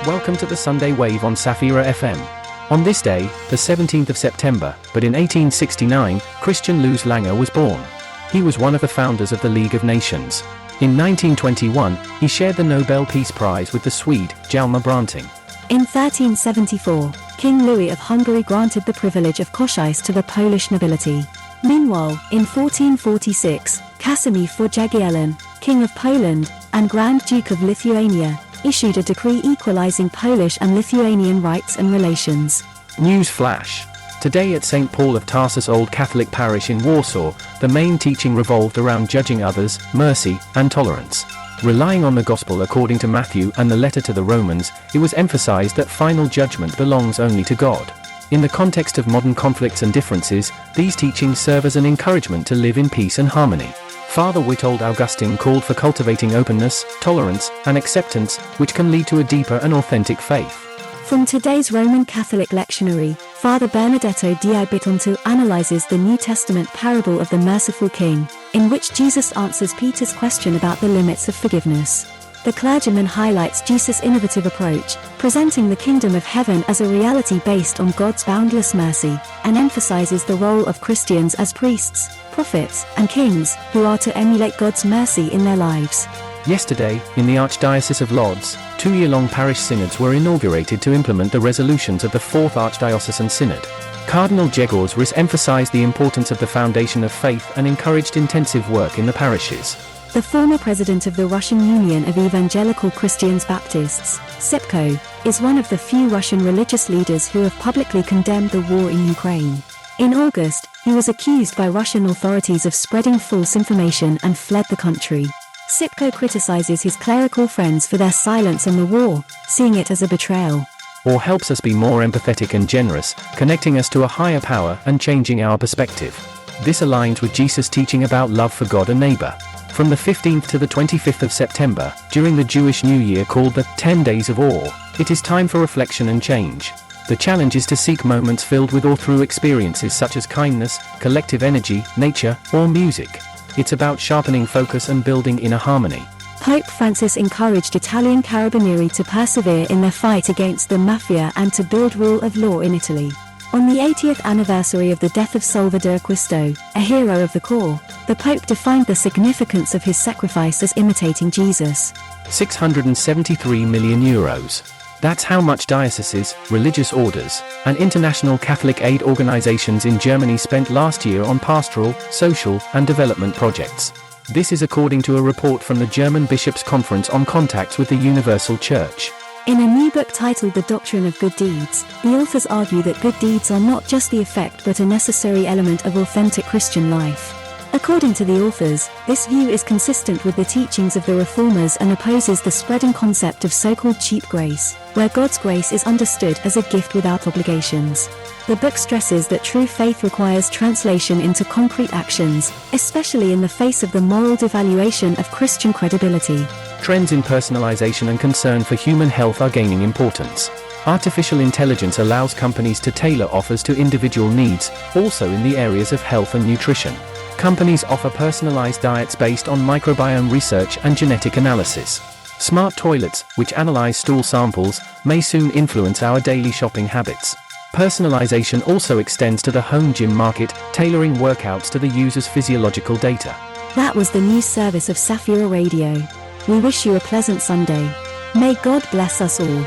welcome to the Sunday Wave on Safira FM. On this day, the 17th of September, but in 1869, Christian Louis Langer was born. He was one of the founders of the League of Nations. In 1921, he shared the Nobel Peace Prize with the Swede, Hjalmar Branting. In 1374, King Louis of Hungary granted the privilege of cochise to the Polish nobility. Meanwhile, in 1446, Casimir Jagiellon, King of Poland, and Grand Duke of Lithuania, issued a decree equalizing Polish and Lithuanian rights and relations. News flash. Today at St. Paul of Tarsus Old Catholic Parish in Warsaw, the main teaching revolved around judging others, mercy, and tolerance. Relying on the Gospel according to Matthew and the letter to the Romans, it was emphasized that final judgment belongs only to God. In the context of modern conflicts and differences, these teachings serve as an encouragement to live in peace and harmony. Father Witold Augustine called for cultivating openness, tolerance, and acceptance, which can lead to a deeper and authentic faith. From today's Roman Catholic lectionary, Father Bernardetto di Bitonto analyzes the New Testament parable of the merciful king, in which Jesus answers Peter's question about the limits of forgiveness. The clergyman highlights Jesus' innovative approach, presenting the kingdom of heaven as a reality based on God's boundless mercy, and emphasizes the role of Christians as priests, prophets, and kings, who are to emulate God's mercy in their lives. Yesterday, in the Archdiocese of Lodz, 2-year-long parish synods were inaugurated to implement the resolutions of the Fourth Archdiocesan Synod. Cardinal Grzegorz Rys emphasized the importance of the foundation of faith and encouraged intensive work in the parishes. The former president of the Russian Union of Evangelical Christians Baptists, SEPCO, is one of the few Russian religious leaders who have publicly condemned the war in Ukraine. In August, he was accused by Russian authorities of spreading false information and fled the country. SEPCO criticizes his clerical friends for their silence on the war, seeing it as a betrayal. Or helps us be more empathetic and generous, connecting us to a higher power and changing our perspective. This aligns with Jesus' teaching about love for God and neighbor. From the 15th to the 25th of September, during the Jewish New Year called the 10 Days of Awe, it is time for reflection and change. The challenge is to seek moments filled with or through experiences such as kindness, collective energy, nature, or music. It's about sharpening focus and building inner harmony. Pope Francis encouraged Italian carabinieri to persevere in their fight against the mafia and to build rule of law in Italy. On the 80th anniversary of the death of Salvador Quisto, a hero of the Corps, the Pope defined the significance of his sacrifice as imitating Jesus. €673 million. That's how much dioceses, religious orders, and international Catholic aid organizations in Germany spent last year on pastoral, social, and development projects. This is according to a report from the German Bishops' Conference on Contacts with the Universal Church. In a new book titled The Doctrine of Good Deeds, the authors argue that good deeds are not just the effect but a necessary element of authentic Christian life. According to the authors, this view is consistent with the teachings of the Reformers and opposes the spreading concept of so-called cheap grace, where God's grace is understood as a gift without obligations. The book stresses that true faith requires translation into concrete actions, especially in the face of the moral devaluation of Christian credibility. Trends in personalization and concern for human health are gaining importance. Artificial intelligence allows companies to tailor offers to individual needs, also in the areas of health and nutrition. Companies offer personalized diets based on microbiome research and genetic analysis. Smart toilets, which analyze stool samples, may soon influence our daily shopping habits. Personalization also extends to the home gym market, tailoring workouts to the user's physiological data. That was the news service of Safira Radio. We wish you a pleasant Sunday. May God bless us all.